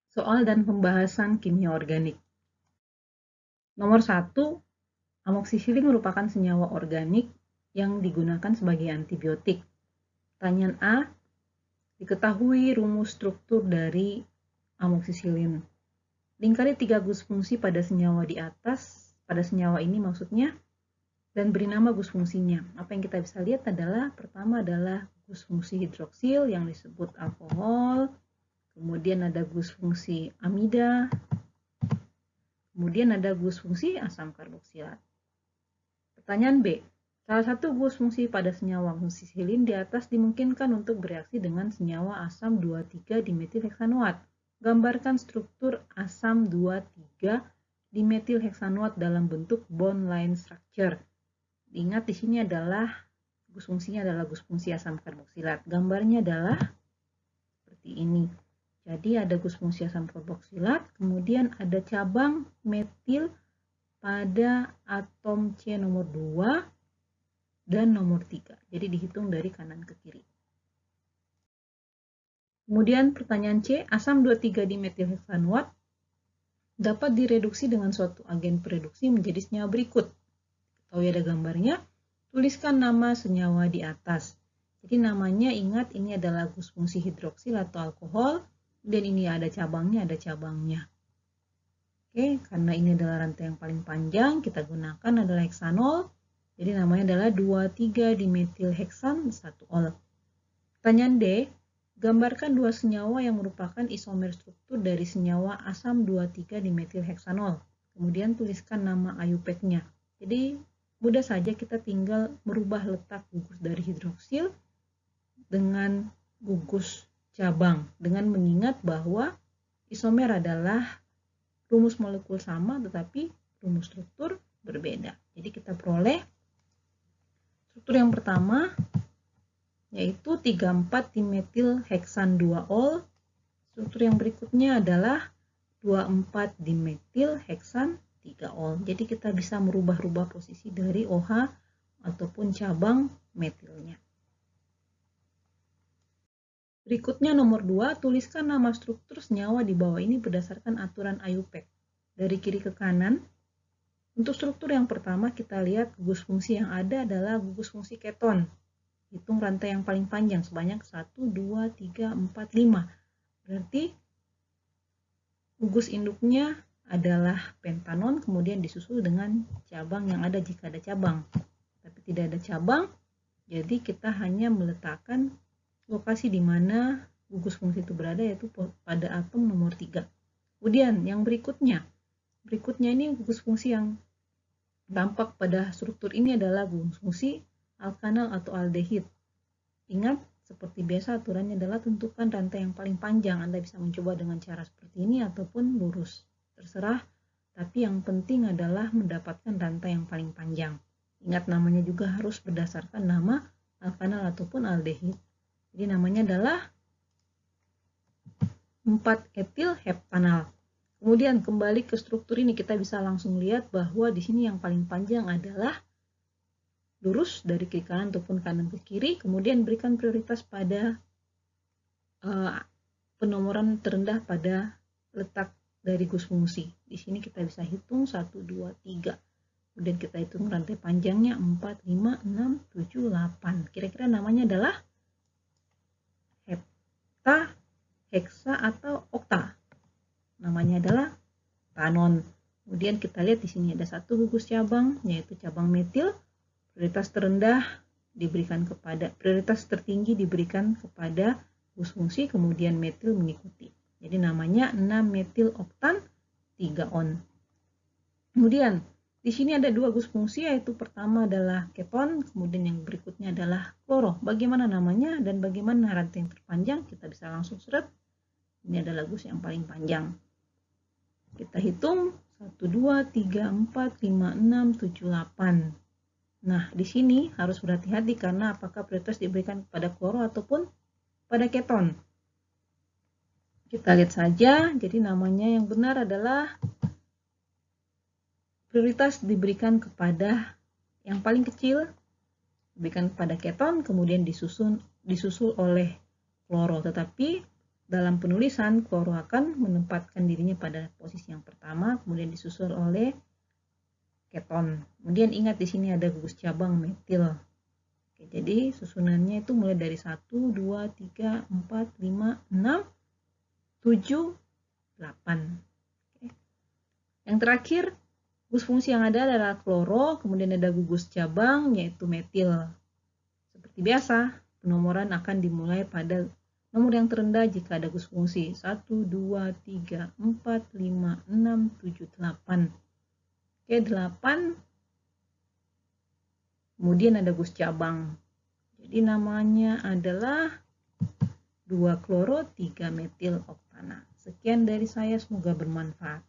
Soal dan pembahasan kimia organik. Nomor 1, amoksisilin merupakan senyawa organik yang digunakan sebagai antibiotik. Pertanyaan A, diketahui rumus struktur dari amoksisilin. Lingkari 3 gus fungsi pada senyawa di atas, pada senyawa ini maksudnya, dan beri nama gus fungsinya. Apa yang kita bisa lihat adalah, pertama adalah gus fungsi hidroksil yang disebut alkohol, kemudian ada gus fungsi amida, kemudian ada gus fungsi asam karboksilat. Pertanyaan B, salah satu gus fungsi pada senyawa amoksisilin di atas dimungkinkan untuk bereaksi dengan senyawa asam 23 dimetilheksanoat. Gambarkan struktur asam 23 dimetilheksanoat dalam bentuk bond line structure. Ingat di sini adalah gus fungsinya adalah gus fungsi asam karboksilat. Gambarnya adalah seperti ini. Jadi ada gus fungsi asam karboksilat, kemudian ada cabang metil pada atom C nomor 2 dan nomor 3. Jadi dihitung dari kanan ke kiri. Kemudian pertanyaan C, asam 23 dimetilheksanoat dapat direduksi dengan suatu agen pereduksi menjadi senyawa berikut. Tahu ya ada gambarnya, tuliskan nama senyawa di atas. Jadi namanya ingat ini adalah gus fungsi hidroksil atau alkohol, dan ini ada cabangnya, Oke, karena ini adalah rantai yang paling panjang, kita gunakan adalah heksanol. Jadi namanya adalah 23 dimetilheksan 1-ol. Pertanyaan D, gambarkan 2 senyawa yang merupakan isomer struktur dari senyawa asam 23 dimetilheksanol. Kemudian tuliskan nama IUPAC-nya. Jadi mudah saja kita tinggal merubah letak gugus dari hidroksil dengan gugus cabang dengan mengingat bahwa isomer adalah rumus molekul sama tetapi rumus struktur berbeda. Jadi kita peroleh struktur yang pertama yaitu 34 dimetilheksan 2-ol. Struktur yang berikutnya adalah 24 dimetilheksan 3-ol. Jadi kita bisa merubah-rubah posisi dari OH ataupun cabang metilnya. Berikutnya nomor 2, tuliskan nama struktur senyawa di bawah ini berdasarkan aturan IUPAC. Dari kiri ke kanan, untuk struktur yang pertama kita lihat gugus fungsi yang ada adalah gugus fungsi keton. Hitung rantai yang paling panjang sebanyak 1, 2, 3, 4, 5. Berarti gugus induknya adalah pentanon, kemudian disusul dengan cabang yang ada jika ada cabang. Tapi tidak ada cabang, jadi kita hanya meletakkan lokasi di mana gugus fungsi itu berada, yaitu pada atom nomor 3. Kemudian yang berikutnya ini gugus fungsi yang tampak pada struktur ini adalah gugus fungsi alkanal atau aldehid. Ingat, seperti biasa aturannya adalah tentukan rantai yang paling panjang. Anda bisa mencoba dengan cara seperti ini ataupun lurus. Terserah, tapi yang penting adalah mendapatkan rantai yang paling panjang. Ingat namanya juga harus berdasarkan nama alkanal ataupun aldehid. Jadi namanya adalah 4-etil heptanal. Kemudian kembali ke struktur ini kita bisa langsung lihat bahwa di sini yang paling panjang adalah lurus dari kiri kanan ataupun kanan ke kiri. Kemudian berikan prioritas pada penomoran terendah pada letak dari gus fungsi. Di sini kita bisa hitung 1, 2, 3. Kemudian kita hitung rantai panjangnya 4, 5, 6, 7, 8. Kira-kira namanya adalah hepta, heksa, atau okta. Namanya adalah tanon. Kemudian kita lihat di sini ada satu gugus cabang, yaitu cabang metil. Prioritas tertinggi diberikan kepada gus fungsi, kemudian metil mengikuti. Jadi namanya 6-metil oktan 3-on. Kemudian di sini ada 2 gus fungsi, yaitu pertama adalah keton, kemudian yang berikutnya adalah kloro. Bagaimana namanya dan bagaimana rantai yang terpanjang? Kita bisa langsung seret. Ini adalah gus yang paling panjang. Kita hitung 1, 2, 3, 4, 5, 6, 7, 8. Nah, di sini harus berhati-hati karena apakah prioritas diberikan kepada kloro ataupun pada keton. Kita lihat saja, jadi namanya yang benar adalah prioritas diberikan kepada yang paling kecil, diberikan kepada keton, kemudian disusul oleh kloro. Tetapi dalam penulisan, kloro akan menempatkan dirinya pada posisi yang pertama, kemudian disusul oleh keton. Kemudian ingat di sini ada gugus cabang metil. Oke, jadi susunannya itu mulai dari 1, 2, 3, 4, 5, 6, 7, 8. Oke. Yang terakhir, gugus fungsi yang ada adalah kloro, kemudian ada gugus cabang yaitu metil. Seperti biasa, penomoran akan dimulai pada nomor yang terendah jika ada gugus fungsi 1, 2, 3, 4, 5, 6, 7, 8. Oke, 8. Kemudian ada gugus cabang. Jadi namanya adalah 2 kloro 3 metil oktana. Sekian dari saya, semoga bermanfaat.